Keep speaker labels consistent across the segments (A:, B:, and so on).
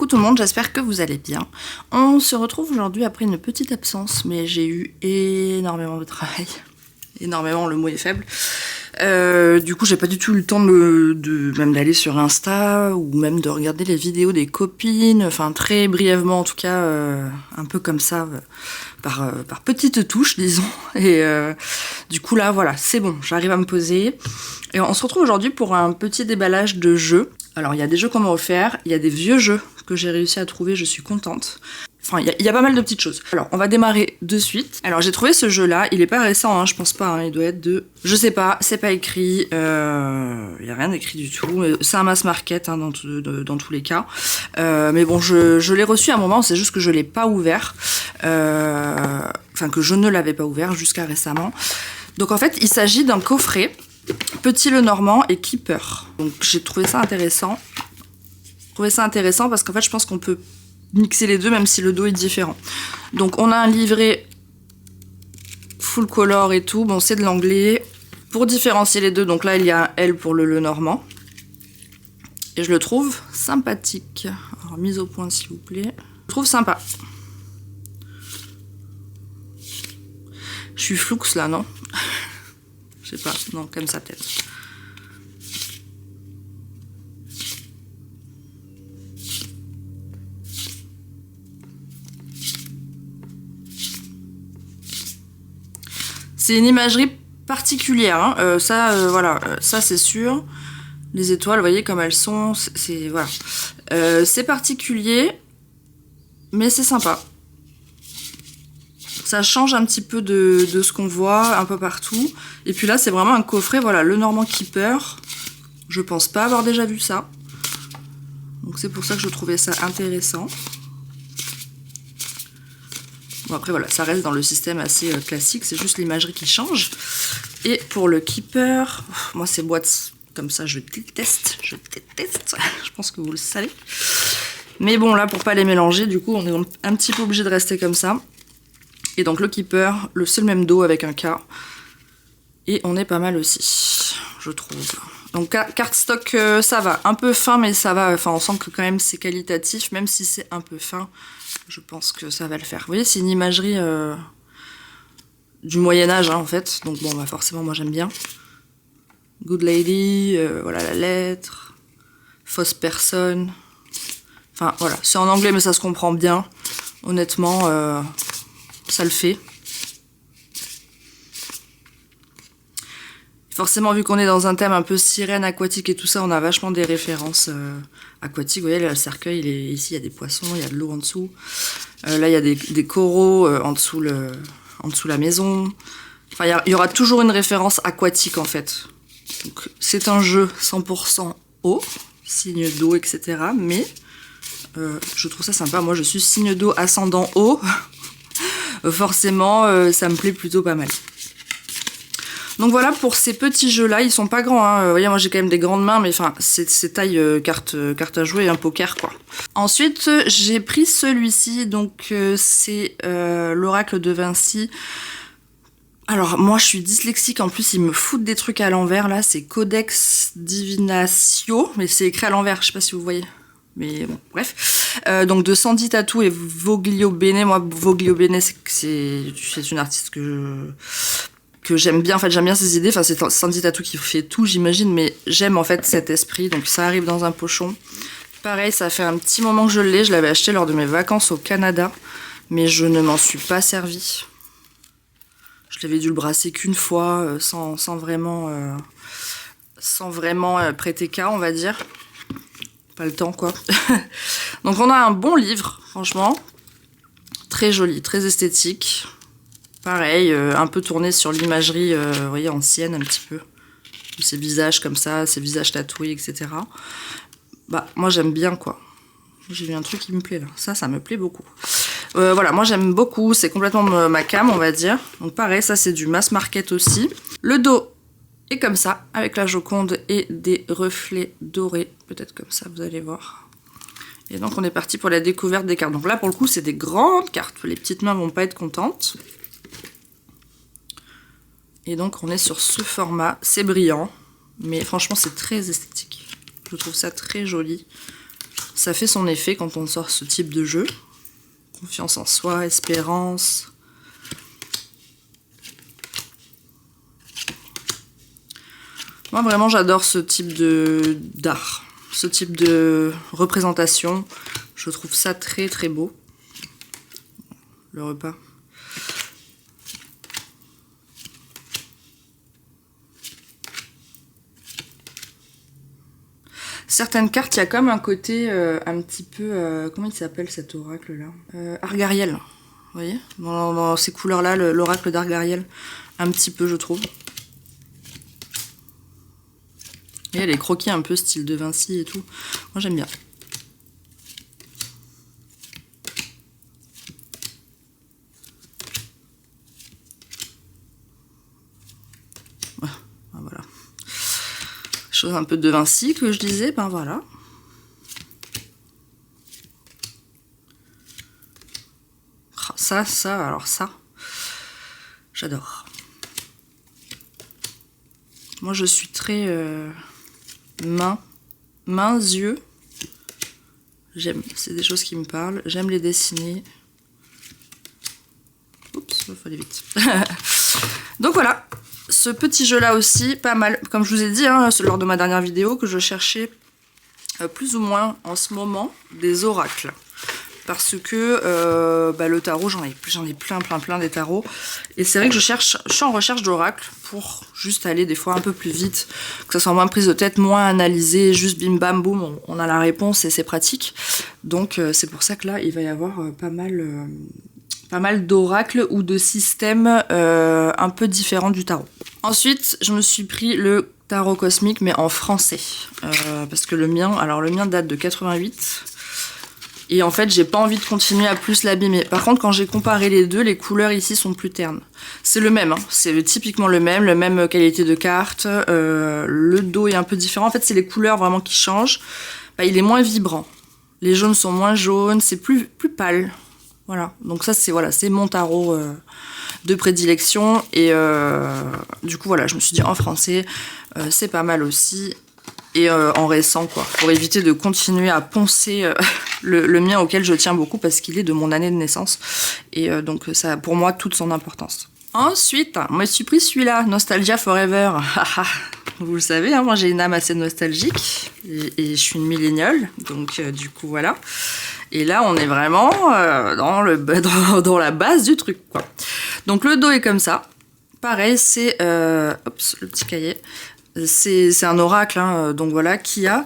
A: Coucou tout le monde, j'espère que vous allez bien. On se retrouve aujourd'hui après une petite absence, mais j'ai eu énormément de travail. Énormément, le mot est faible. Du coup, j'ai pas du tout eu le temps même d'aller sur Insta ou même de regarder les vidéos des copines. Enfin, très brièvement en tout cas, un peu comme ça, par petites touches, disons. Et du coup là, voilà, c'est bon, j'arrive à me poser. Et on se retrouve aujourd'hui pour un petit déballage de jeux. Alors, il y a des jeux qu'on m'a offert, il y a des vieux jeux que j'ai réussi à trouver, je suis contente. Enfin, il y a pas mal de petites choses. Alors, on va démarrer de suite. Alors, j'ai trouvé ce jeu-là, il est pas récent, hein, je pense pas, hein, il doit être de... Je sais pas, c'est pas écrit, il y a rien d'écrit du tout. C'est un mass market, hein, dans tous les cas. Mais bon, je l'ai reçu à un moment, c'est juste que je l'ai pas ouvert. Enfin, que je ne l'avais pas ouvert jusqu'à récemment. Donc, en fait, il s'agit d'un coffret Petit Lenormand et Keeper. Donc, j'ai trouvé ça intéressant. Parce qu'en fait, je pense qu'on peut mixer les deux, même si le dos est différent. Donc, on a un livret full color et tout. Bon, c'est de l'anglais. Pour différencier les deux, donc là, il y a un L pour le Lenormand. Et je le trouve sympathique. Alors, mise au point, s'il vous plaît. Je trouve sympa. Je suis floux là, non? Je sais pas. Non, comme ça, peut-être. C'est une imagerie particulière, hein. Voilà, ça c'est sûr. Les étoiles, vous voyez comme elles sont, voilà. C'est particulier, mais c'est sympa. Ça change un petit peu de ce qu'on voit un peu partout. Et puis là, c'est vraiment un coffret, voilà, Lenormand Keeper. Je pense pas avoir déjà vu ça. Donc c'est pour ça que je trouvais ça intéressant. Bon, après voilà, ça reste dans le système assez classique, c'est juste l'imagerie qui change. Et pour le Keeper, moi ces boîtes comme ça je déteste, je pense que vous le savez. Mais bon là pour pas les mélanger, du coup on est un petit peu obligé de rester comme ça. Et donc le Keeper, c'est le même dos avec un K. Et on est pas mal aussi, je trouve. Donc cardstock, ça va, un peu fin mais ça va, enfin on sent que quand même c'est qualitatif, même si c'est un peu fin. Je pense que ça va le faire. Vous voyez, c'est une imagerie du Moyen-Âge, hein, en fait. Donc bon, bah forcément, moi j'aime bien. Good lady, voilà la lettre. Fausse personne. Enfin, voilà. C'est en anglais, mais ça se comprend bien. Honnêtement, ça le fait. Forcément, vu qu'on est dans un thème un peu sirène, aquatique et tout ça, on a vachement des références aquatiques. Vous voyez, le cercueil, ici, il y a des poissons, il y a de l'eau en dessous. Là, il y a des coraux en dessous la maison. Enfin, il y aura toujours une référence aquatique, en fait. Donc, c'est un jeu 100% eau, signe d'eau, etc. Mais je trouve ça sympa. Moi, je suis signe d'eau ascendant eau. Forcément, ça me plaît plutôt pas mal. Donc voilà pour ces petits jeux là, ils sont pas grands, hein. Vous voyez, moi j'ai quand même des grandes mains, mais enfin c'est taille carte à jouer, un poker quoi. Ensuite j'ai pris celui-ci, donc c'est l'oracle de Vinci. Alors moi je suis dyslexique, en plus ils me foutent des trucs à l'envers là, c'est Codex Divinatio, mais c'est écrit à l'envers, je sais pas si vous voyez. Mais bon, bref. Donc de Sandy Tattoo et Voglio Bene. Moi Voglio Bene c'est une artiste que j'aime bien, en fait j'aime bien ses idées, enfin c'est Sandy Tattoo qui fait tout j'imagine, mais j'aime en fait cet esprit, donc ça arrive dans un pochon. Pareil, ça fait un petit moment que je l'ai, je l'avais acheté lors de mes vacances au Canada, mais je ne m'en suis pas servi. Je l'avais dû le brasser qu'une fois, sans vraiment prêter cas, on va dire. Pas le temps quoi. Donc on a un bon livre, franchement, très joli, très esthétique. Pareil, un peu tourné sur l'imagerie, vous voyez, ancienne un petit peu. Ces visages comme ça, ces visages tatoués, etc. Bah, moi j'aime bien quoi. J'ai vu un truc qui me plaît là. Ça me plaît beaucoup. Voilà, moi j'aime beaucoup, c'est complètement ma came, on va dire. Donc pareil, ça c'est du mass market aussi. Le dos est comme ça, avec la Joconde et des reflets dorés. Peut-être comme ça, vous allez voir. Et donc on est parti pour la découverte des cartes. Donc là pour le coup c'est des grandes cartes. Les petites mains vont pas être contentes. Et donc on est sur ce format, c'est brillant, mais franchement c'est très esthétique. Je trouve ça très joli. Ça fait son effet quand on sort ce type de jeu. Confiance en soi, espérance. Moi vraiment j'adore ce type d'art, ce type de représentation. Je trouve ça très très beau. Le repas. Certaines cartes, il y a comme un côté un petit peu... comment il s'appelle cet oracle-là, Argariel. Vous voyez, dans ces couleurs-là, l'oracle d'Argariel. Un petit peu, je trouve. Et les croquis un peu style de Vinci et tout. Moi, j'aime bien. Voilà. Chose un peu de Vinci que je disais, ben voilà. Alors ça, j'adore. Moi je suis très mains, yeux. J'aime, c'est des choses qui me parlent. J'aime les dessiner. Oups, il faut aller vite. Donc voilà. Ce petit jeu là aussi, pas mal. Comme je vous ai dit hein, lors de ma dernière vidéo, que je cherchais plus ou moins en ce moment des oracles. Parce que le tarot, j'en ai plein des tarots. Et c'est vrai que je suis en recherche d'oracles pour juste aller des fois un peu plus vite. Que ça soit moins prise de tête, moins analysé, juste bim bam boum, on a la réponse et c'est pratique. Donc c'est pour ça que là, il va y avoir pas mal d'oracles ou de systèmes un peu différents du tarot. Ensuite, je me suis pris le tarot cosmique, mais en français. Parce que le mien date de 88. Et en fait, j'ai pas envie de continuer à plus l'abîmer. Par contre, quand j'ai comparé les deux, les couleurs ici sont plus ternes. C'est le même, hein. C'est typiquement le même qualité de carte. Le dos est un peu différent. En fait, c'est les couleurs vraiment qui changent. Il est moins vibrant. Les jaunes sont moins jaunes, c'est plus pâle. Voilà. Donc ça, c'est mon tarot de prédilection. Et du coup, voilà, je me suis dit en français, c'est pas mal aussi. Et en récent, quoi, pour éviter de continuer à poncer le mien auquel je tiens beaucoup parce qu'il est de mon année de naissance. Et donc ça a pour moi toute son importance. Ensuite, je me suis pris celui-là, Nostalgia Forever. Vous le savez, hein, moi j'ai une âme assez nostalgique et je suis une milléniale, donc du coup voilà. Et là on est vraiment dans la base du truc, quoi. Donc le dos est comme ça. Pareil, c'est... Oups, le petit cahier. C'est un oracle, hein, donc voilà, qui a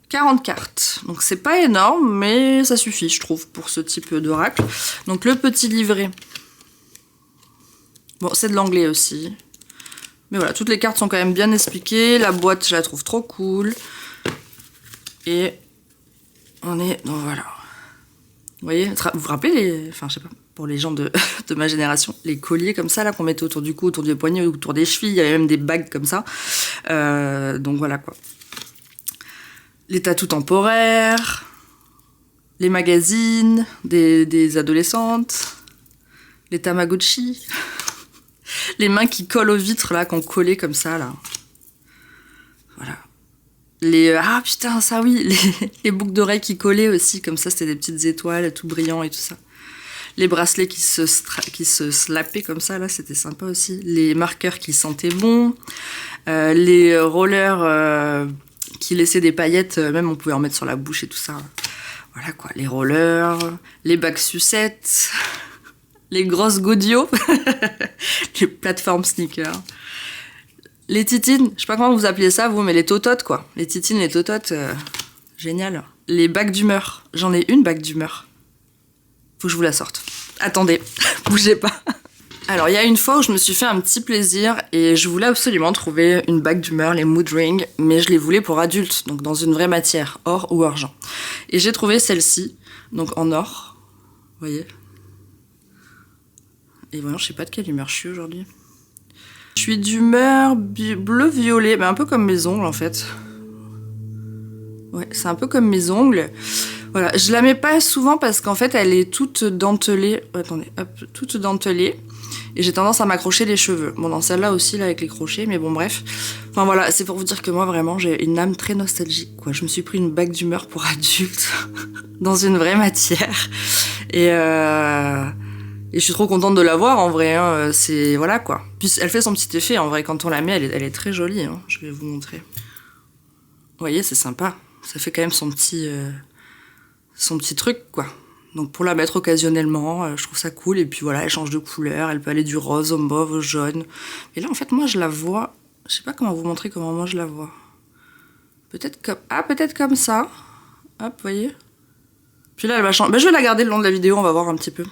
A: 40 cartes. Donc c'est pas énorme, mais ça suffit, je trouve, pour ce type d'oracle. Donc le petit livret. Bon, c'est de l'anglais aussi. Mais voilà, toutes les cartes sont quand même bien expliquées. La boîte, je la trouve trop cool. Et on est... Donc voilà. Vous voyez, vous vous rappelez les... Enfin, je sais pas, pour les gens de ma génération, les colliers comme ça, là, qu'on mettait autour du cou, autour des poignets, autour des chevilles. Il y avait même des bagues comme ça. Donc voilà, quoi. Les tatous temporaires. Les magazines des adolescentes. Les Tamagotchi. Les mains qui collent aux vitres, là, qu'on collait comme ça, là. Voilà. Ah putain, ça oui, les boucles d'oreilles qui collaient aussi, comme ça, c'était des petites étoiles, tout brillant et tout ça. Les bracelets qui se slappaient comme ça, là, c'était sympa aussi. Les marqueurs qui sentaient bon. Les rollers qui laissaient des paillettes, même on pouvait en mettre sur la bouche et tout ça. Voilà quoi, les rollers, les bagues sucettes, les grosses godillots, les plateformes sneakers. Les titines, je sais pas comment vous appelez ça vous, mais les tototes quoi. Les titines, les tototes, génial. Les bagues d'humeur, j'en ai une bague d'humeur. Faut que je vous la sorte. Attendez, bougez pas. Alors il y a une fois où je me suis fait un petit plaisir et je voulais absolument trouver une bague d'humeur, les mood rings, mais je les voulais pour adultes, donc dans une vraie matière, or ou argent. Et j'ai trouvé celle-ci, donc en or, vous voyez. Et voilà, je sais pas de quelle humeur je suis aujourd'hui. Je suis d'humeur bleu-violet, mais un peu comme mes ongles en fait. Ouais, c'est un peu comme mes ongles. Voilà, je la mets pas souvent parce qu'en fait elle est toute dentelée. Attendez, hop, toute dentelée. Et j'ai tendance à m'accrocher les cheveux. Bon, dans celle-là aussi, là, avec les crochets, mais bon, bref. Enfin voilà, c'est pour vous dire que moi vraiment j'ai une âme très nostalgique quoi. Je me suis pris une bague d'humeur pour adulte dans une vraie matière et je suis trop contente de la voir en vrai. Hein. C'est voilà quoi. Puis elle fait son petit effet en vrai quand on la met, elle est très jolie. Hein. Je vais vous montrer. Vous voyez, c'est sympa. Ça fait quand même son petit truc quoi. Donc pour la mettre occasionnellement, je trouve ça cool. Et puis voilà, elle change de couleur. Elle peut aller du rose au mauve au jaune. Et là en fait moi je la vois. Je sais pas comment vous montrer comment moi je la vois. Peut-être comme ça. Hop, vous voyez. Puis là, elle va changer. Ben, je vais la garder le long de la vidéo, on va voir un petit peu.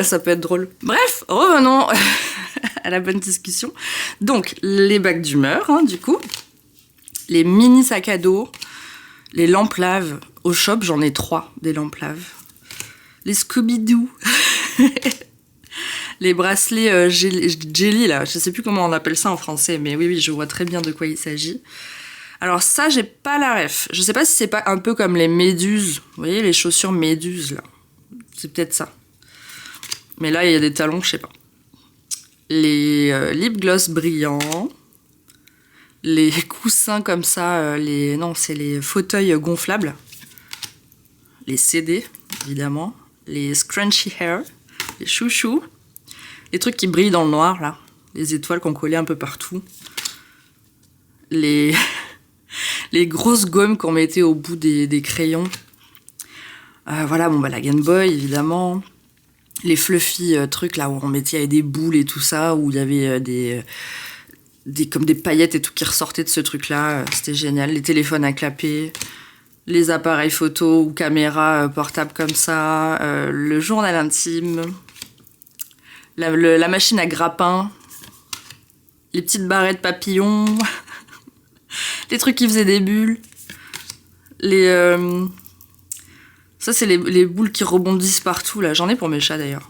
A: Ça peut être drôle. Bref, revenons à la bonne discussion. Donc, les bagues d'humeur, hein, du coup. Les mini sacs à dos. Les lampes laves. Au shop, j'en ai 3, des lampes laves. Les Scooby-Doo. Les bracelets jelly, là. Je sais plus comment on appelle ça en français, mais oui, je vois très bien de quoi il s'agit. Alors ça, j'ai pas la ref. Je sais pas si c'est pas un peu comme les méduses. Vous voyez, les chaussures méduses, là. C'est peut-être ça. Mais là, il y a des talons, je sais pas. Les lip gloss brillants. Les coussins comme ça. Non, c'est les fauteuils gonflables. Les CD, évidemment. Les scrunchy hair. Les chouchous. Les trucs qui brillent dans le noir, là. Les étoiles qu'on collait un peu partout. Les grosses gommes qu'on mettait au bout des crayons. Voilà, la Game Boy, évidemment. Les fluffy trucs, là, où on mettait des boules et tout ça, où il y avait comme des paillettes et tout qui ressortaient de ce truc-là. C'était génial. Les téléphones à clapper. Les appareils photo ou caméras portables comme ça. Le journal intime. La machine à grappin, les petites barrettes papillons, les trucs qui faisaient des bulles, ça c'est les boules qui rebondissent partout là, j'en ai pour mes chats d'ailleurs.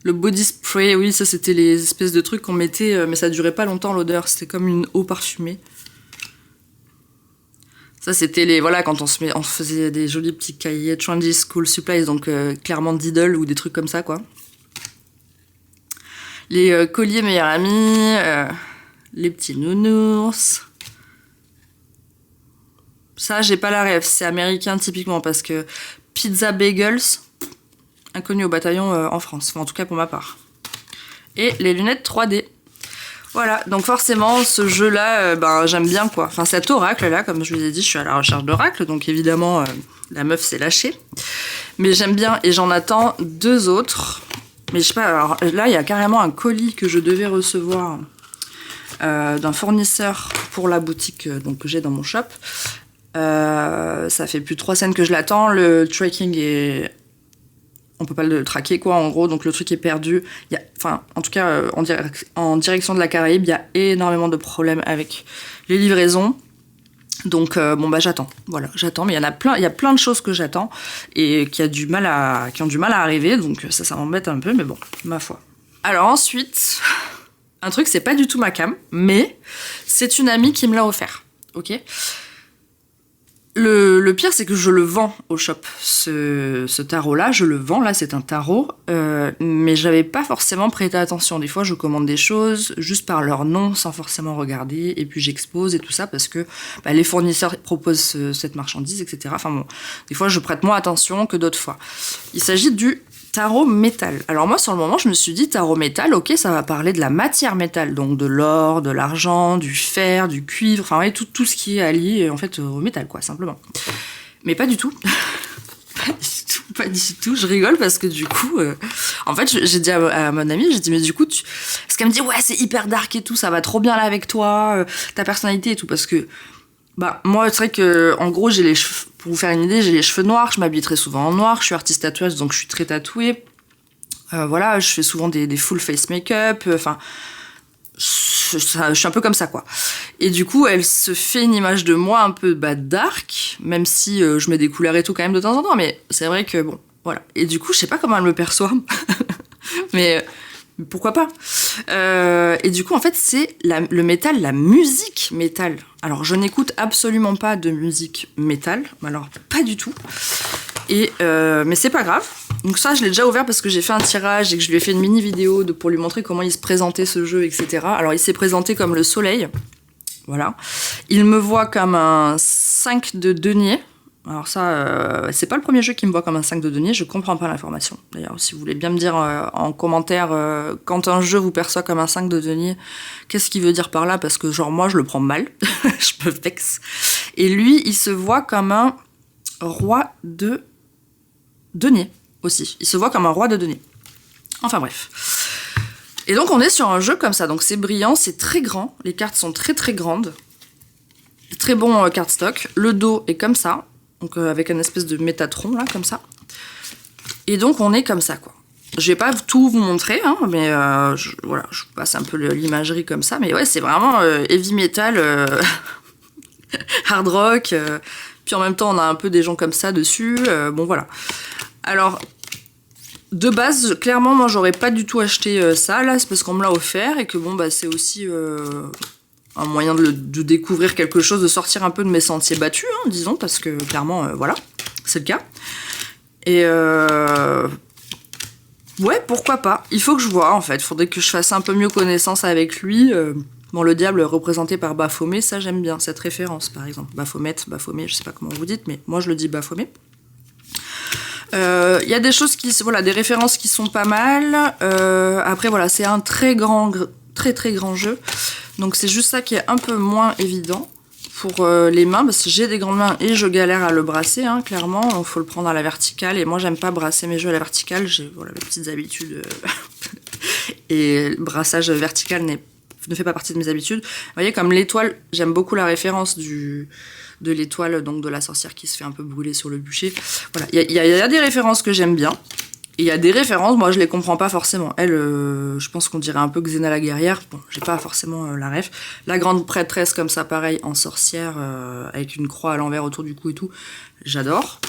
A: Le body spray, oui ça c'était les espèces de trucs qu'on mettait, mais ça durait pas longtemps l'odeur, c'était comme une eau parfumée. Ça c'était quand on faisait des jolis petits cahiers Trendy School Supplies, donc clairement Diddle ou des trucs comme ça quoi. Les colliers meilleurs amis, les petits nounours. Ça, j'ai pas la rêve, c'est américain typiquement parce que pizza bagels, inconnu au bataillon en France, enfin en tout cas pour ma part. Et les lunettes 3D. Voilà, donc forcément ce jeu-là, j'aime bien quoi. Enfin cet oracle là, comme je vous ai dit, je suis à la recherche d'oracle, donc évidemment la meuf s'est lâchée. Mais j'aime bien et j'en attends 2 autres. Mais je sais pas, alors là, il y a carrément un colis que je devais recevoir d'un fournisseur pour la boutique que j'ai dans mon shop. Ça fait plus de 3 semaines que je l'attends. Le tracking est... On peut pas le traquer, quoi, en gros. Donc le truc est perdu. En tout cas, en direction de la Caraïbe, il y a énormément de problèmes avec les livraisons. Donc j'attends. Voilà, j'attends, mais il y a plein de choses que j'attends et qui ont du mal à arriver, donc ça m'embête un peu, mais bon, ma foi. Alors ensuite, un truc, c'est pas du tout ma cam, mais c'est une amie qui me l'a offert, ok ? Le pire, c'est que je le vends au shop. Ce tarot-là, je le vends. Là, c'est un tarot. Mais j'avais pas forcément prêté attention. Des fois, je commande des choses juste par leur nom, sans forcément regarder. Et puis, j'expose et tout ça parce que les fournisseurs proposent cette marchandise, etc. Enfin bon, des fois, je prête moins attention que d'autres fois. Il s'agit du tarot métal. Alors moi, sur le moment, je me suis dit, tarot métal, ok, ça va parler de la matière métal. Donc de l'or, de l'argent, du fer, du cuivre, enfin ouais, tout ce qui est allié, en fait, au métal, quoi, simplement. Mais pas du tout. Pas du tout. Je rigole parce que du coup, en fait, j'ai dit à mon amie, j'ai dit, mais du coup, parce qu'elle me dit, ouais, c'est hyper dark et tout, ça va trop bien là avec toi, ta personnalité et tout, parce que moi, c'est vrai que, en gros, j'ai les cheveux, pour vous faire une idée, j'ai les cheveux noirs, je m'habille très souvent en noir, je suis artiste tatoueuse, donc je suis très tatouée. Voilà, je fais souvent des full face make-up, enfin, je suis un peu comme ça, quoi. Et du coup, elle se fait une image de moi un peu dark, même si je mets des couleurs et tout quand même de temps en temps, mais c'est vrai que, bon, voilà. Et du coup, je sais pas comment elle me perçoit, mais... pourquoi pas et du coup, en fait, c'est le métal, la musique métal. Alors, je n'écoute absolument pas de musique métal. Alors, pas du tout. Mais c'est pas grave. Donc ça, je l'ai déjà ouvert parce que j'ai fait un tirage et que je lui ai fait une mini vidéo pour lui montrer comment il se présentait ce jeu, etc. Alors il s'est présenté comme le soleil. Voilà. Il me voit comme un 5 de denier. Alors ça, c'est pas le premier jeu qui me voit comme un 5 de denier, je comprends pas l'information. D'ailleurs, si vous voulez bien me dire en commentaire, quand un jeu vous perçoit comme un 5 de denier, qu'est-ce qu'il veut dire par là? Parce que genre moi, je le prends mal, je me vexe. Et lui, il se voit comme un roi de denier aussi. Il se voit comme un roi de denier. Enfin bref. Et donc on est sur un jeu comme ça, donc c'est brillant, c'est très grand, les cartes sont très très grandes. Très bon cardstock, le dos est comme ça. Donc avec un espèce de métatron là comme ça. Et donc on est comme ça quoi. Je vais pas tout vous montrer, hein, mais voilà, je vous passe un peu l'imagerie comme ça. Mais ouais, c'est vraiment heavy metal, hard rock. Puis en même temps, on a un peu des gens comme ça dessus. Bon voilà. Alors de base, clairement, moi j'aurais pas du tout acheté ça là, c'est parce qu'on me l'a offert et que bon bah c'est aussi un moyen de découvrir quelque chose, de sortir un peu de mes sentiers battus, hein, disons, parce que clairement, voilà, c'est le cas. Et ouais, pourquoi pas. Il faut que je vois, en fait. Il faudrait que je fasse un peu mieux connaissance avec lui. Bon, le diable représenté par Baphomet, ça j'aime bien, cette référence, par exemple. Baphomet, Baphomet, je sais pas comment vous dites, mais moi je le dis Baphomet. Il y a des choses voilà, des références qui sont pas mal. Après, voilà, c'est un très très grand jeu. Donc c'est juste ça qui est un peu moins évident pour les mains, parce que j'ai des grandes mains et je galère à le brasser, hein, clairement. Il faut le prendre à la verticale, et moi j'aime pas brasser mes jeux à la verticale, j'ai voilà, mes petites habitudes. Et le brassage vertical ne fait pas partie de mes habitudes. Vous voyez, comme l'étoile, j'aime beaucoup la référence de l'étoile, donc de la sorcière qui se fait un peu brûler sur le bûcher. Voilà, il y a des références que j'aime bien. Il y a des références, moi je les comprends pas forcément. Elle, je pense qu'on dirait un peu Xena la guerrière. Bon, j'ai pas forcément la ref. La grande prêtresse comme ça, pareil, en sorcière, avec une croix à l'envers autour du cou et tout. J'adore.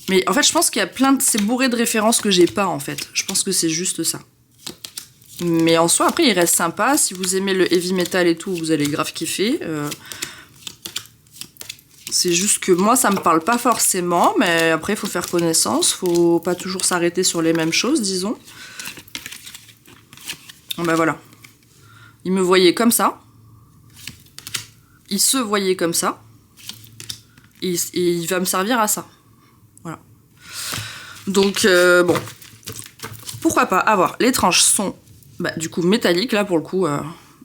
A: Mais en fait, je pense qu'il y a c'est bourré de références que j'ai pas en fait. Je pense que c'est juste ça. Mais en soi, après, il reste sympa. Si vous aimez le heavy metal et tout, vous allez grave kiffer. C'est juste que moi, ça me parle pas forcément, mais après, il faut faire connaissance, faut pas toujours s'arrêter sur les mêmes choses, disons. Ben voilà. Il me voyait comme ça. Il se voyait comme ça. Et il va me servir à ça. Voilà. Donc, bon. Pourquoi pas avoir. Les tranches sont, bah, du coup, métalliques, là, pour le coup.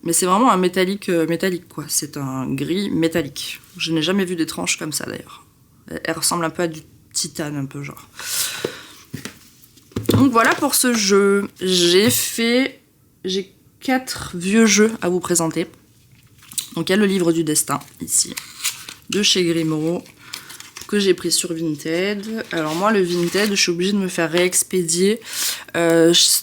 A: Mais c'est vraiment un métallique, quoi. C'est un gris métallique. Je n'ai jamais vu des tranches comme ça, d'ailleurs. Elles ressemblent un peu à du titane, un peu, genre. Donc voilà pour ce jeu. J'ai 4 vieux jeux à vous présenter. Donc il y a le livre du destin, ici, de chez Grimaud, que j'ai pris sur Vinted. Alors moi, le Vinted, je suis obligée de me faire réexpédier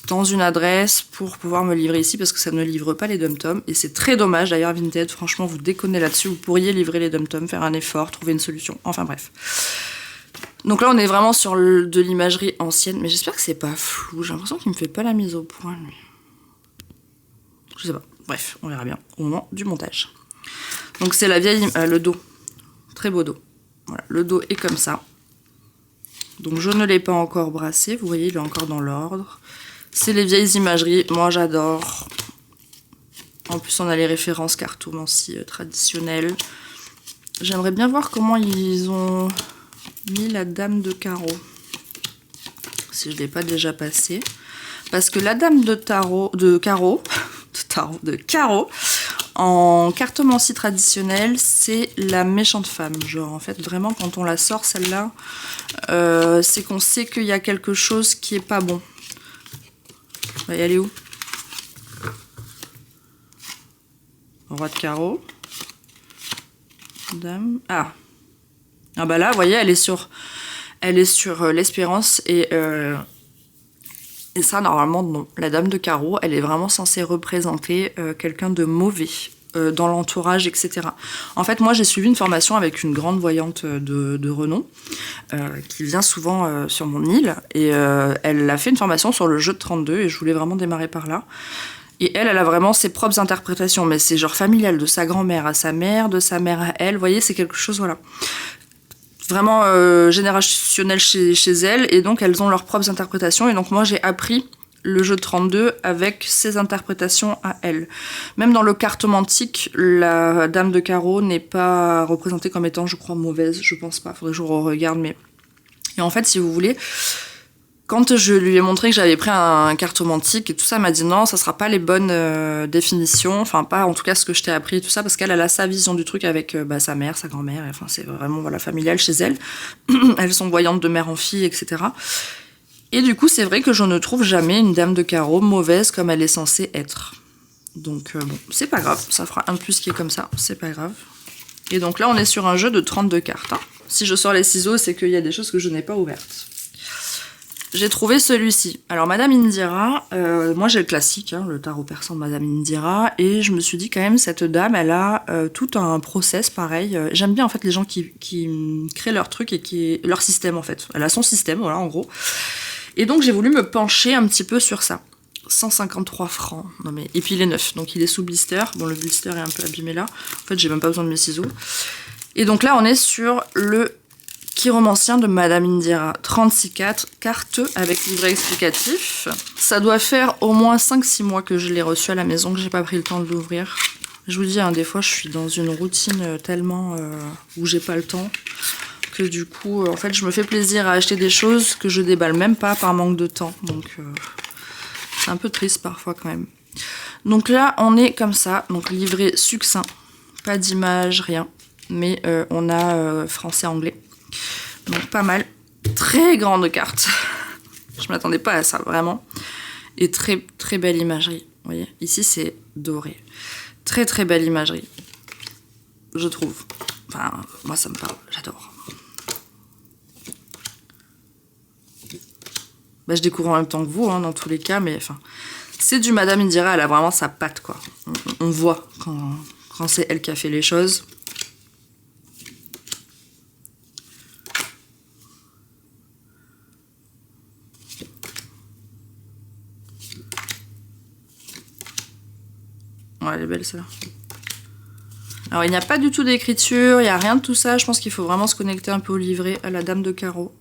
A: dans une adresse pour pouvoir me livrer ici, parce que ça ne livre pas les dom-toms. Et c'est très dommage, d'ailleurs, Vinted, franchement, vous déconnez là-dessus. Vous pourriez livrer les dom-toms, faire un effort, trouver une solution. Enfin bref. Donc là, on est vraiment sur de l'imagerie ancienne, mais j'espère que c'est pas flou. J'ai l'impression qu'il me fait pas la mise au point, lui. Je sais pas. Bref, on verra bien au moment du montage. Donc c'est la vieille... le dos. Très beau dos. Voilà, le dos est comme ça. Donc je ne l'ai pas encore brassé. Vous voyez, il est encore dans l'ordre. C'est les vieilles imageries. Moi, j'adore. En plus, on a les références cartomancie traditionnelles. J'aimerais bien voir comment ils ont mis la dame de carreau. Si je ne l'ai pas déjà passé. Parce que la dame de carreau, en cartomancie traditionnelle, c'est la méchante femme. Genre, en fait, vraiment, quand on la sort, celle-là, c'est qu'on sait qu'il y a quelque chose qui est pas bon. Elle est où? Roi de carreau. Dame. Ah. Ah bah là, vous voyez, elle est sur l'espérance et ça, normalement, non. La dame de carreau, elle est vraiment censée représenter quelqu'un de mauvais dans l'entourage, etc. En fait, moi, j'ai suivi une formation avec une grande voyante de renom qui vient souvent sur mon île. Et elle a fait une formation sur le jeu de 32 et je voulais vraiment démarrer par là. Et elle a vraiment ses propres interprétations, mais c'est genre familial, de sa grand-mère à sa mère, de sa mère à elle. Vous voyez, c'est quelque chose, voilà. vraiment générationnel chez elles, et donc elles ont leurs propres interprétations, et donc moi j'ai appris le jeu de 32 avec ses interprétations à elles. Même dans le cartomantique, la dame de carreau n'est pas représentée comme étant, je crois, mauvaise, je pense pas, faudrait que je regarde, mais... Et en fait, si vous voulez, quand je lui ai montré que j'avais pris un cartomantique et tout ça, elle m'a dit non, ça sera pas les bonnes définitions, enfin pas en tout cas ce que je t'ai appris et tout ça, parce qu'elle a sa vision du truc avec sa mère, sa grand-mère, enfin c'est vraiment voilà, familial chez elle. Elles sont voyantes de mère en fille, etc. Et du coup, c'est vrai que je ne trouve jamais une dame de carreau mauvaise comme elle est censée être. Donc bon, c'est pas grave, ça fera un plus qui est comme ça, c'est pas grave. Et donc là, on est sur un jeu de 32 cartes. Hein. Si je sors les ciseaux, c'est qu'il y a des choses que je n'ai pas ouvertes. J'ai trouvé celui-ci. Alors, Madame Indira, moi j'ai le classique, hein, le tarot persan de Madame Indira, et je me suis dit quand même, cette dame, elle a tout un process pareil. J'aime bien en fait les gens qui créent leur truc et leur système en fait. Elle a son système, voilà, en gros. Et donc j'ai voulu me pencher un petit peu sur ça. 153 francs. Non mais... Et puis il est neuf, donc il est sous blister. Bon, le blister est un peu abîmé là. En fait, j'ai même pas besoin de mes ciseaux. Et donc là, on est sur le chiromancien de Madame Indira. 36 cartes avec livret explicatif. Ça doit faire au moins 5-6 mois que je l'ai reçu à la maison, que j'ai pas pris le temps de l'ouvrir. Je vous dis, hein, des fois, je suis dans une routine tellement où j'ai pas le temps. Que du coup, en fait, je me fais plaisir à acheter des choses que je déballe même pas par manque de temps. Donc, c'est un peu triste parfois quand même. Donc là, on est comme ça. Donc, livret succinct. Pas d'image, rien. Mais on a français-anglais. Donc, pas mal. Très grande carte. Je m'attendais pas à ça, vraiment. Et très, très belle imagerie. Vous voyez, ici, c'est doré. Très, très belle imagerie. Je trouve. Enfin, moi, ça me parle. J'adore. Bah, je découvre en même temps que vous, hein, dans tous les cas, mais enfin, c'est du Madame Indira, elle a vraiment sa patte, quoi. On voit quand c'est elle qui a fait les choses. Ouais, elle est belle, celle-là. Alors, il n'y a pas du tout d'écriture, il n'y a rien de tout ça. Je pense qu'il faut vraiment se connecter un peu au livret, à la dame de carreau.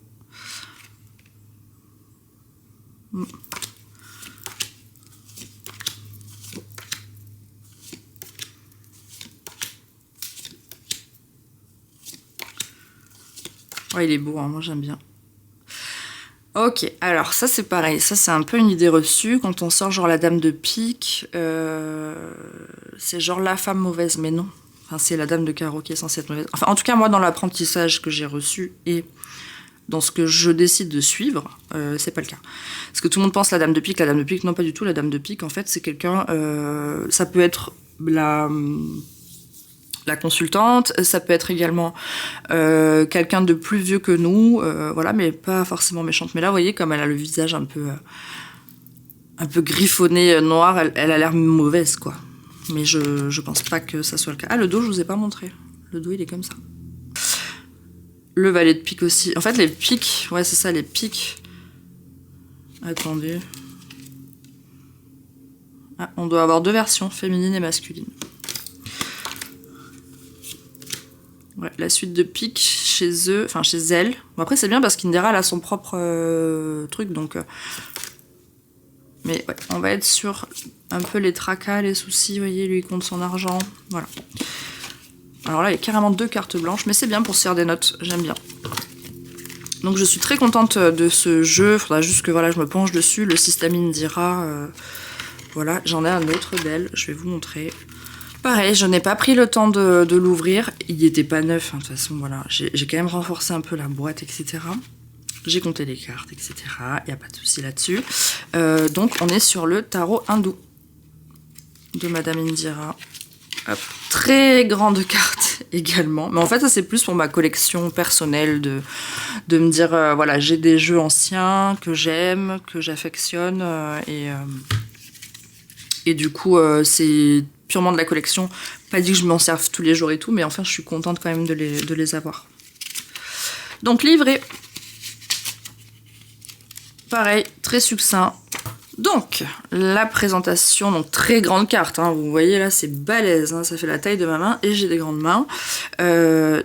A: Ouais, il est beau, hein, moi j'aime bien. Ok, alors ça c'est pareil, ça c'est un peu une idée reçue. Quand on sort genre la dame de pique, c'est genre la femme mauvaise, mais non. Enfin, c'est la dame de carreau qui est censée être mauvaise. Enfin, en tout cas, moi dans l'apprentissage que j'ai reçu et dans ce que je décide de suivre, c'est pas le cas. Parce que tout le monde pense la dame de pique, non pas du tout. La dame de pique, en fait, c'est quelqu'un... ça peut être la consultante, ça peut être également quelqu'un de plus vieux que nous, voilà, mais pas forcément méchante. Mais là, vous voyez, comme elle a le visage un peu griffonné, noir, elle a l'air mauvaise, quoi. Mais je pense pas que ça soit le cas. Ah, le dos, je vous ai pas montré. Le dos, il est comme ça. Le valet de pique aussi. En fait, les piques, ouais, c'est ça, les piques. Attendez. Ah, on doit avoir deux versions, féminine et masculine. Ouais, la suite de pique chez eux, enfin chez elle. Bon, après, c'est bien parce qu'Indira, elle a son propre truc, donc... Mais ouais, on va être sur un peu les tracas, les soucis, vous voyez, lui, il compte son argent, voilà. Alors là, il y a carrément deux cartes blanches, mais c'est bien pour se faire des notes, j'aime bien. Donc je suis très contente de ce jeu, il faudra juste que voilà, je me penche dessus, le système Indira, voilà, j'en ai un autre d'elle, je vais vous montrer. Pareil, je n'ai pas pris le temps de l'ouvrir, il n'était pas neuf, hein, de toute façon, voilà, j'ai quand même renforcé un peu la boîte, etc. J'ai compté les cartes, etc. Il n'y a pas de souci là-dessus. Donc on est sur le tarot hindou de Madame Indira. Hop. Très grande carte également. Mais en fait, ça c'est plus pour ma collection personnelle de me dire, voilà, j'ai des jeux anciens que j'aime, que j'affectionne. Et du coup, c'est purement de la collection. Pas dit que je m'en serve tous les jours et tout, mais enfin, je suis contente quand même de les avoir. Donc, livret. Pareil, très succinct. Donc, la présentation, donc très grande carte, hein, vous voyez là c'est balèze, hein, ça fait la taille de ma main et j'ai des grandes mains.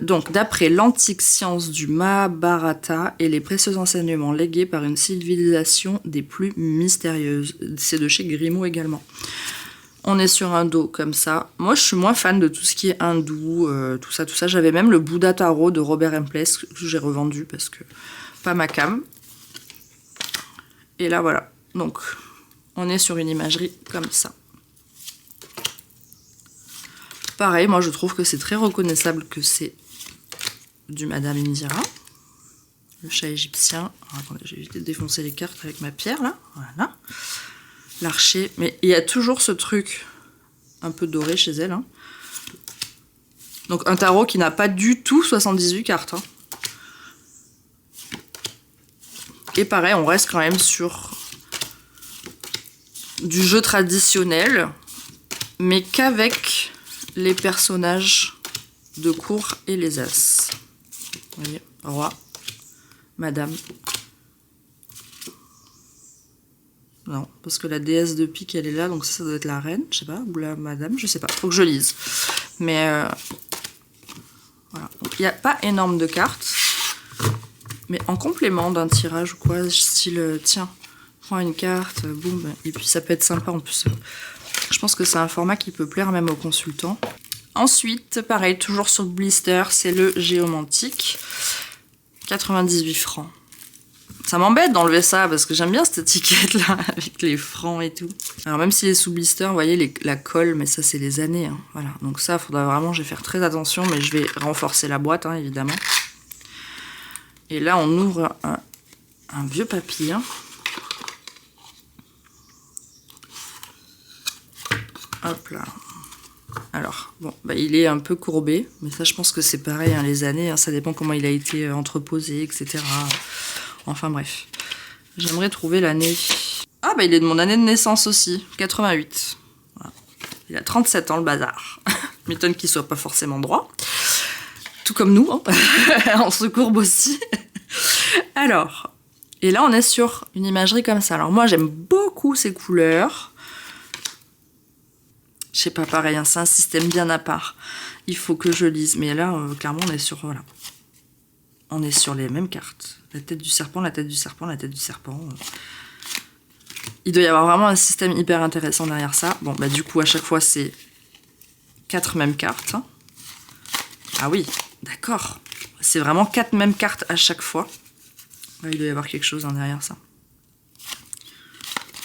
A: Donc, d'après l'antique science du Mahabharata et les précieux enseignements légués par une civilisation des plus mystérieuses. C'est de chez Grimaud également. On est sur un dos comme ça. Moi, je suis moins fan de tout ce qui est hindou, tout ça, tout ça. J'avais même le Bouddha Tarot de Robert M. Pless que j'ai revendu parce que pas ma came. Et là, voilà. Donc, on est sur une imagerie comme ça. Pareil, moi, je trouve que c'est très reconnaissable que c'est du Madame Indira. Le chat égyptien. Alors, attendez, j'ai évité de défoncer les cartes avec ma pierre, là. Voilà. L'archer, mais il y a toujours ce truc un peu doré chez elle. Hein. Donc un tarot qui n'a pas du tout 78 cartes. Hein. Et pareil, on reste quand même sur du jeu traditionnel, mais qu'avec les personnages de cour et les as. Vous voyez, roi, madame. Non, parce que la déesse de pique, elle est là, donc ça doit être la reine, je sais pas, ou la madame, je sais pas, faut que je lise. Mais voilà, il n'y a pas énorme de cartes, mais en complément d'un tirage ou quoi, style, tiens, prends une carte, boum, et puis ça peut être sympa en plus. Je pense que c'est un format qui peut plaire même aux consultants. Ensuite, pareil, toujours sur le blister, c'est le géomantique, 98 francs. Ça m'embête d'enlever ça parce que j'aime bien cette étiquette là avec les francs et tout. Alors même s'il est sous blister, vous voyez la colle, mais ça c'est les années. Hein. Voilà, donc ça faudra vraiment, je vais faire très attention, mais je vais renforcer la boîte hein, évidemment. Et là on ouvre un vieux papier. Hein. Hop là. Alors bon, bah, il est un peu courbé, mais ça je pense que c'est pareil hein, les années, hein, ça dépend comment il a été entreposé, etc. Enfin bref, j'aimerais trouver l'année. Ah bah il est de mon année de naissance aussi, 88. Voilà. Il a 37 ans le bazar. M'étonne qu'il soit pas forcément droit. Tout comme nous, hein. On se courbe aussi. Alors, et là on est sur une imagerie comme ça. Alors moi j'aime beaucoup ces couleurs. Je sais pas, pareil, hein, c'est un système bien à part. Il faut que je lise. Mais là, clairement, on est sur, voilà. On est sur les mêmes cartes. La tête du serpent, la tête du serpent, la tête du serpent. Il doit y avoir vraiment un système hyper intéressant derrière ça. Bon, bah du coup, à chaque fois, c'est 4 mêmes cartes. Ah oui, d'accord. C'est vraiment 4 mêmes cartes à chaque fois. Ouais, il doit y avoir quelque chose hein, derrière ça.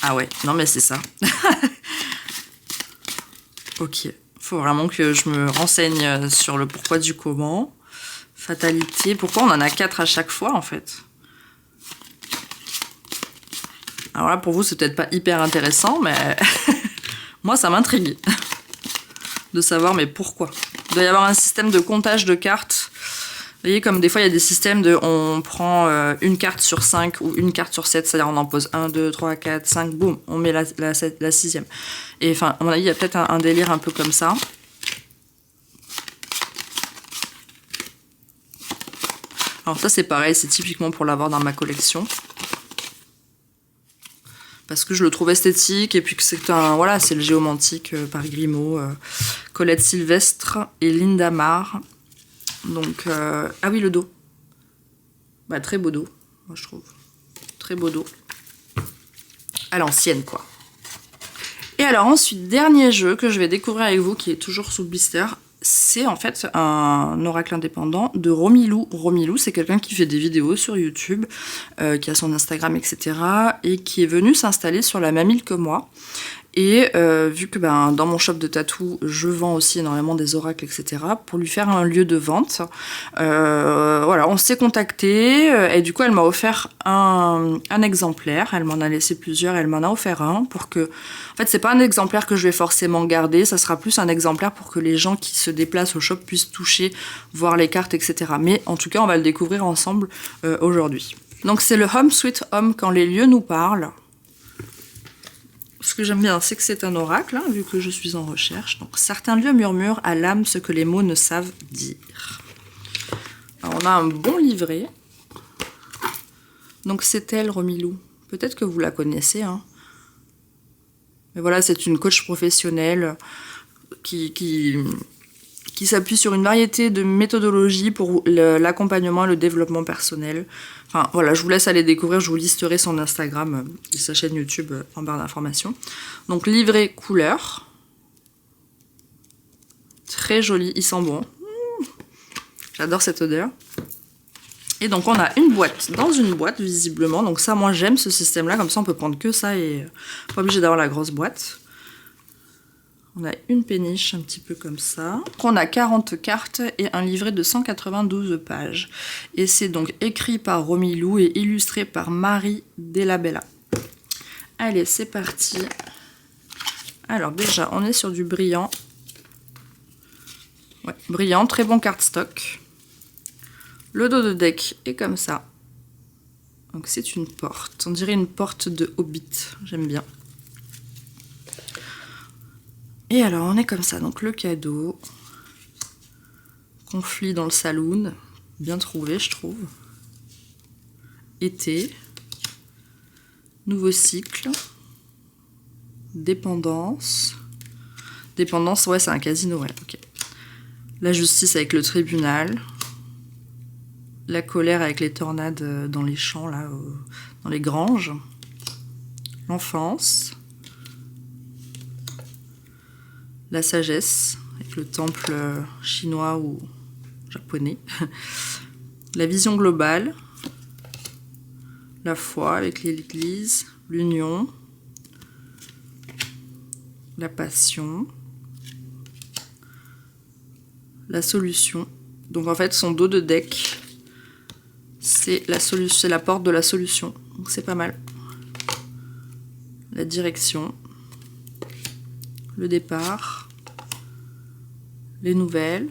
A: Ah ouais, non mais c'est ça. Ok, faut vraiment que je me renseigne sur le pourquoi du comment. Fatalité, pourquoi on en a 4 à chaque fois en fait? Alors là pour vous c'est peut-être pas hyper intéressant mais moi ça m'intrigue de savoir mais pourquoi. Il doit y avoir un système de comptage de cartes. Vous voyez comme des fois il y a des systèmes de on prend une carte sur 5 ou une carte sur 7, c'est-à-dire on en pose 1, 2, 3, 4, 5, boum, on met la 6e. Et enfin à mon avis il y a peut-être un délire un peu comme ça. Alors ça c'est pareil, c'est typiquement pour l'avoir dans ma collection. Parce que je le trouve esthétique et puis que c'est un... Voilà, c'est le géomantique par Grimaud, Colette Sylvestre et Linda Marr. Donc, ah oui, le dos. Bah, très beau dos, moi je trouve. Très beau dos. À l'ancienne, quoi. Et alors ensuite, dernier jeu que je vais découvrir avec vous, qui est toujours sous blister, c'est en fait un oracle indépendant de Romilou. Romilou, c'est quelqu'un qui fait des vidéos sur YouTube, qui a son Instagram, etc. et qui est venu s'installer sur la même île que moi. Et vu que ben, dans mon shop de tatou, je vends aussi énormément des oracles, etc., pour lui faire un lieu de vente, voilà, on s'est contacté, et du coup, elle m'a offert un exemplaire, elle m'en a laissé plusieurs, elle m'en a offert un, pour que... En fait, c'est pas un exemplaire que je vais forcément garder, ça sera plus un exemplaire pour que les gens qui se déplacent au shop puissent toucher, voir les cartes, etc. Mais en tout cas, on va le découvrir ensemble aujourd'hui. Donc c'est le Home Sweet Home quand les lieux nous parlent. Ce que j'aime bien, c'est que c'est un oracle, hein, vu que je suis en recherche. Donc, certains lieux murmurent à l'âme ce que les mots ne savent dire. Alors, on a un bon livret. Donc, c'est elle, Romilou. Peut-être que vous la connaissez. Hein. Mais voilà, c'est une coach professionnelle qui s'appuie sur une variété de méthodologies pour l'accompagnement et le développement personnel. Enfin voilà, je vous laisse aller découvrir, je vous listerai son Instagram et sa chaîne YouTube en barre d'informations. Donc livret couleur. Très joli, il sent bon. J'adore cette odeur. Et donc on a une boîte dans une boîte visiblement. Donc ça, moi j'aime ce système là, comme ça on peut prendre que ça et pas obligé d'avoir la grosse boîte. On a une péniche un petit peu comme ça. Donc on a 40 cartes et un livret de 192 pages. Et c'est donc écrit par Romilou et illustré par Marie Delabella. Allez, c'est parti. Alors déjà, on est sur du brillant. Ouais, brillant, très bon cardstock. Le dos de deck est comme ça. Donc c'est une porte. On dirait une porte de Hobbit. J'aime bien. Et alors, on est comme ça. Donc le cadeau. Conflit dans le saloon. Bien trouvé, je trouve. Été. Nouveau cycle. Dépendance. Dépendance, ouais, c'est un casino, ouais, ok. La justice avec le tribunal. La colère avec les tornades dans les champs, là, dans les granges. L'enfance. La sagesse, avec le temple chinois ou japonais. La vision globale. La foi avec l'église. L'union. La passion. La solution. Donc en fait, son dos de deck, c'est la porte de la solution. Donc c'est pas mal. La direction. Le départ. Les nouvelles.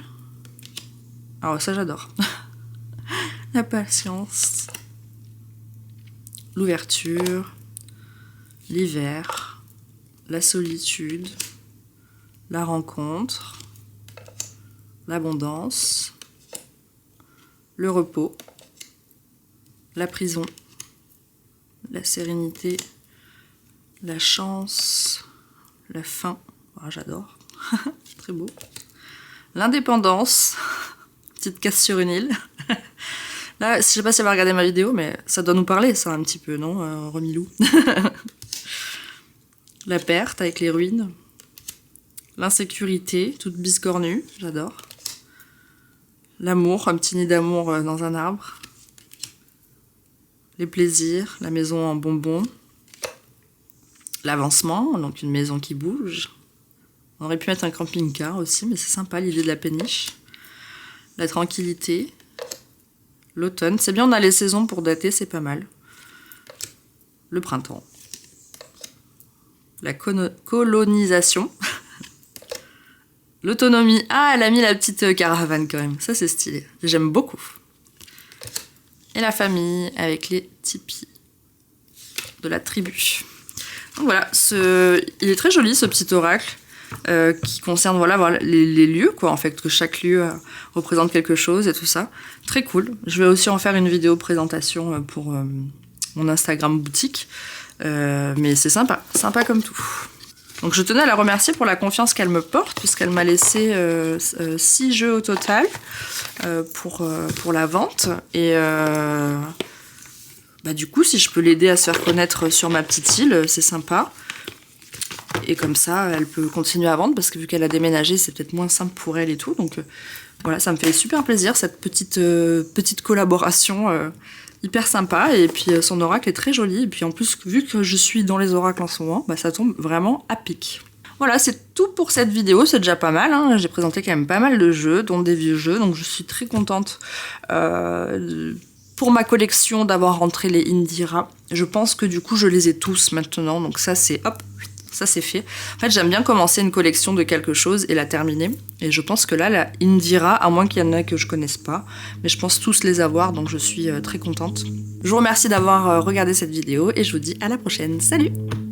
A: Alors ça j'adore. La patience. L'ouverture. L'hiver. La solitude. La rencontre. L'abondance. Le repos. La prison. La sérénité. La chance. La fin. Oh, j'adore. Très beau. L'indépendance. Petite casse sur une île. Là, je sais pas si elle va regarder ma vidéo, mais ça doit nous parler, ça, un petit peu, non, Romilou. La perte avec les ruines. L'insécurité, toute biscornue, j'adore. L'amour, un petit nid d'amour dans un arbre. Les plaisirs, la maison en bonbons. L'avancement, donc une maison qui bouge. On aurait pu mettre un camping-car aussi, mais c'est sympa l'idée de la péniche. La tranquillité. L'automne. C'est bien, on a les saisons pour dater, c'est pas mal. Le printemps. La colonisation. L'autonomie. Ah, elle a mis la petite caravane quand même. Ça, c'est stylé. J'aime beaucoup. Et la famille avec les tipis de la tribu. Donc voilà, il est très joli ce petit oracle qui concerne voilà, les lieux, quoi, en fait, que chaque lieu représente quelque chose et tout ça. Très cool. Je vais aussi en faire une vidéo présentation pour mon Instagram boutique. Mais c'est sympa, sympa comme tout. Donc je tenais à la remercier pour la confiance qu'elle me porte, puisqu'elle m'a laissé 6 jeux au total pour la vente. Et bah, du coup, si je peux l'aider à se faire connaître sur ma petite île, c'est sympa. Et comme ça, elle peut continuer à vendre, parce que vu qu'elle a déménagé, c'est peut-être moins simple pour elle et tout. Donc voilà, ça me fait super plaisir, cette petite collaboration hyper sympa. Et puis son oracle est très joli. Et puis en plus, vu que je suis dans les oracles en ce moment, bah, ça tombe vraiment à pic. Voilà, c'est tout pour cette vidéo, c'est déjà pas mal, hein. J'ai présenté quand même pas mal de jeux, dont des vieux jeux, donc je suis très contente pour ma collection d'avoir rentré les Indira. Je pense que du coup je les ai tous maintenant, donc ça c'est hop, ça c'est fait. En fait j'aime bien commencer une collection de quelque chose et la terminer, et je pense que là la Indira, à moins qu'il y en ait que je connaisse pas, mais je pense tous les avoir, donc je suis très contente. Je vous remercie d'avoir regardé cette vidéo et je vous dis à la prochaine, salut!